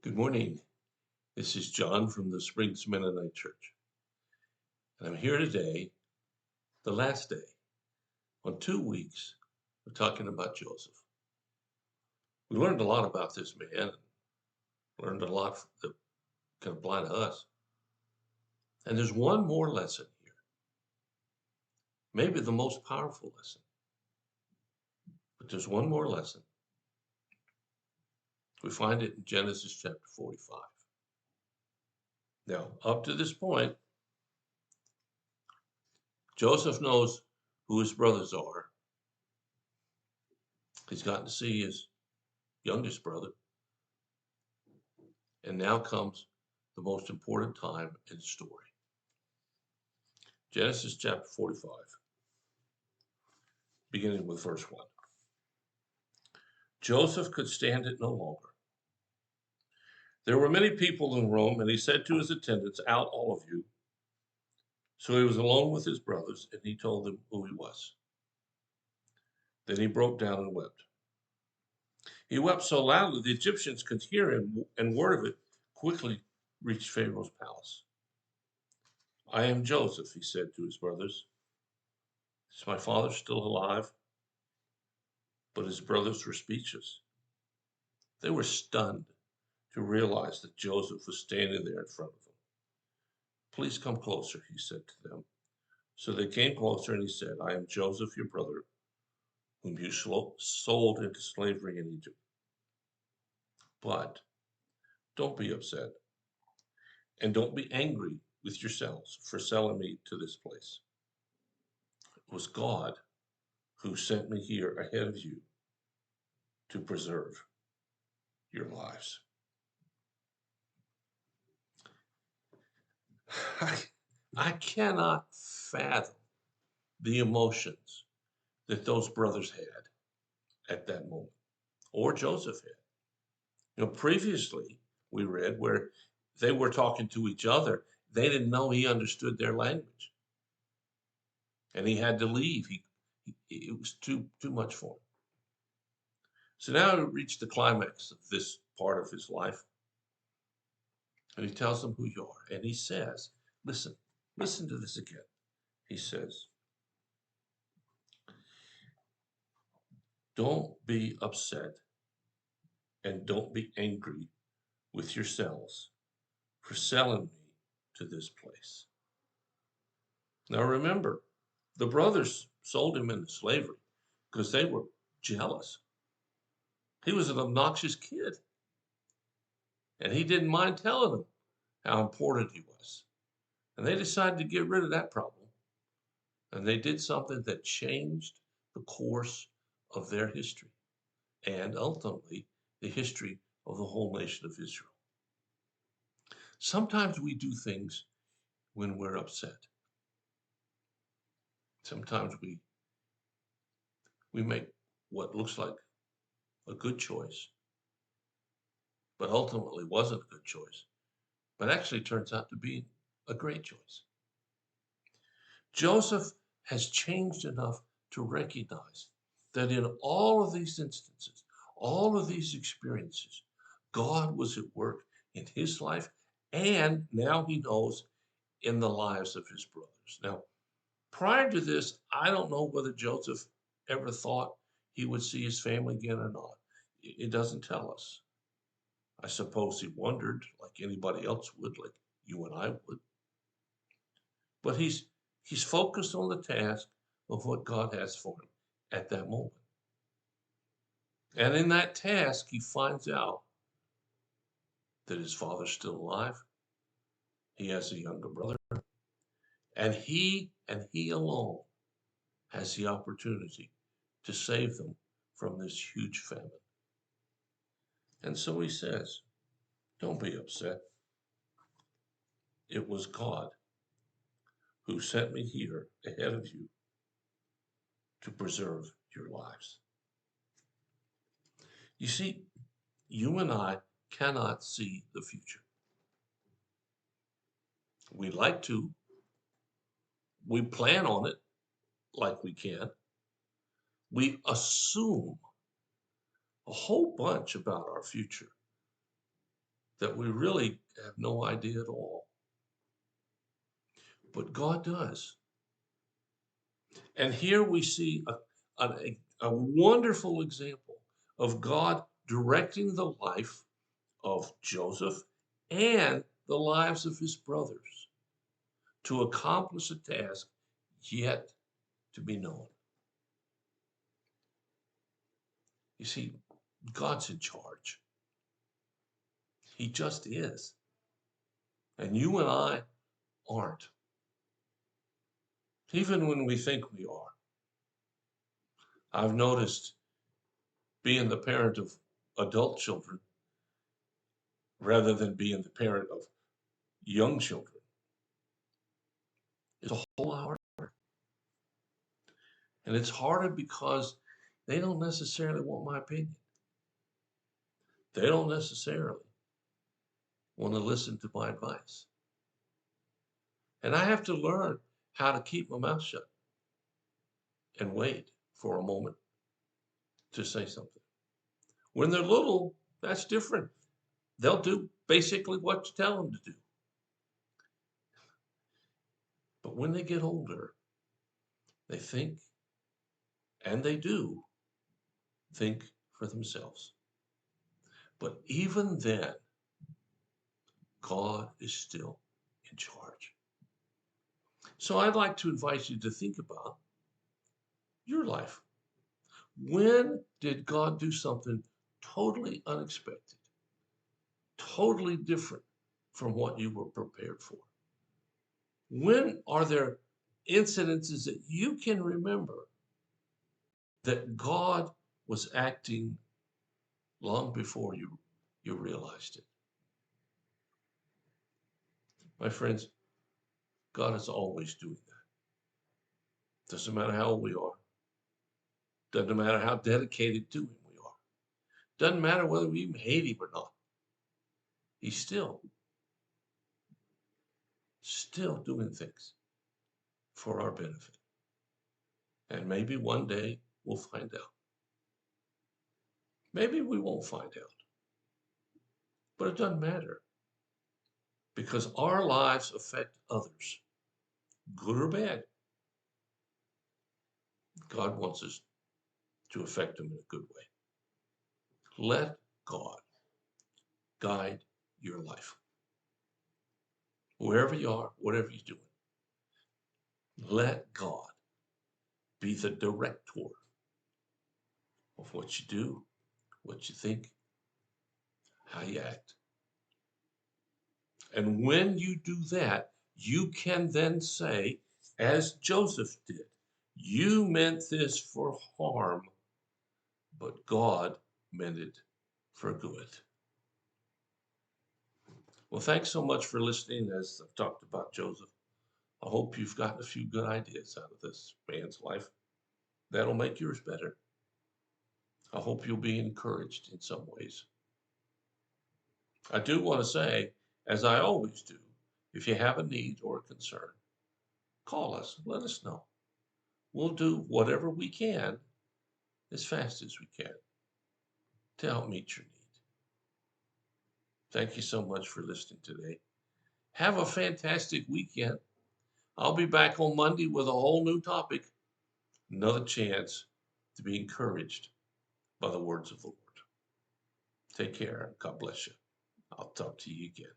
Good morning. This is John from the Springs Mennonite Church. And I'm here today, the last day, on 2 weeks of talking about Joseph. We learned a lot about this man, learned a lot that can apply to us. And there's one more lesson here, maybe the most powerful lesson. But there's one more lesson. We find it in Genesis chapter 45. Now, up to this point, Joseph knows who his brothers are. He's gotten to see his youngest brother. And now comes the most important time in the story. Genesis chapter 45, beginning with verse 1. Joseph could stand it no longer. There were many people in Rome, and he said to his attendants, "Out, all of you." So he was alone with his brothers, and he told them who he was. Then he broke down and wept. He wept so loudly the Egyptians could hear him, and word of it quickly reached Pharaoh's palace. "I am Joseph," he said to his brothers. "Is my father still alive?" But his brothers were speechless. They were stunned to realize that Joseph was standing there in front of them. "Please come closer," he said to them. So they came closer, and he said, "I am Joseph, your brother, whom you sold into slavery in Egypt. But don't be upset, and don't be angry with yourselves for selling me to this place. It was God who sent me here ahead of you to preserve your lives." I cannot fathom the emotions that those brothers had at that moment, or Joseph had. Previously we read where they were talking to each other. They didn't know he understood their language, and he had to leave. It was too much for him. So now he reached the climax of this part of his life, and he tells them who you are, and he says, listen to this again. He says, "Don't be upset and don't be angry with yourselves for selling me to this place." Now remember, the brothers sold him into slavery because they were jealous. He was an obnoxious kid, and he didn't mind telling them how important he was. And they decided to get rid of that problem. And they did something that changed the course of their history and ultimately the history of the whole nation of Israel. Sometimes we do things when we're upset. Sometimes we make what looks like a good choice, but ultimately wasn't a good choice, but actually turns out to be a great choice. Joseph has changed enough to recognize that in all of these instances, all of these experiences, God was at work in his life, and now he knows in the lives of his brothers. Now, prior to this, I don't know whether Joseph ever thought he would see his family again or not. It doesn't tell us. I suppose he wondered, like anybody else would, like you and I would. But he's focused on the task of what God has for him at that moment. And in that task, he finds out that his father's still alive. He has a younger brother, and he alone has the opportunity to save them from this huge famine. And so he says, "Don't be upset. It was God who sent me here ahead of you to preserve your lives." You see, you and I cannot see the future. We like to, we plan on it like we can. We assume a whole bunch about our future that we really have no idea at all. But God does. And here we see a wonderful example of God directing the life of Joseph and the lives of his brothers to accomplish a task yet to be known. You see, God's in charge. He just is. And you and I aren't, even when we think we are. I've noticed being the parent of adult children rather than being the parent of young children is a whole lot harder. And it's harder because they don't necessarily want my opinion. They don't necessarily want to listen to my advice. And I have to learn how to keep my mouth shut and wait for a moment to say something. When they're little, that's different. They'll do basically what you tell them to do. But when they get older, they think, and they do think for themselves. But even then, God is still in charge. So I'd like to invite you to think about your life. When did God do something totally unexpected, totally different from what you were prepared for? When are there incidences that you can remember that God was acting long before you realized it? My friends, God is always doing that. Doesn't matter how old we are. Doesn't matter how dedicated to Him we are. Doesn't matter whether we even hate Him or not. He's still doing things for our benefit. And maybe one day we'll find out. Maybe we won't find out. But it doesn't matter because our lives affect others, good or bad. God wants us to affect them in a good way. Let God guide your life. Wherever you are, whatever you're doing, let God be the director of what you do, what you think, how you act. And when you do that, you can then say, as Joseph did, you meant this for harm, but God meant it for good. Well, thanks so much for listening as I've talked about Joseph. I hope you've gotten a few good ideas out of this man's life. That'll make yours better. I hope you'll be encouraged in some ways. I do want to say, as I always do, if you have a need or a concern, call us, let us know. We'll do whatever we can as fast as we can to help meet your need. Thank you so much for listening today. Have a fantastic weekend. I'll be back on Monday with a whole new topic, another chance to be encouraged by the words of the Lord. Take care and God bless you. I'll talk to you again.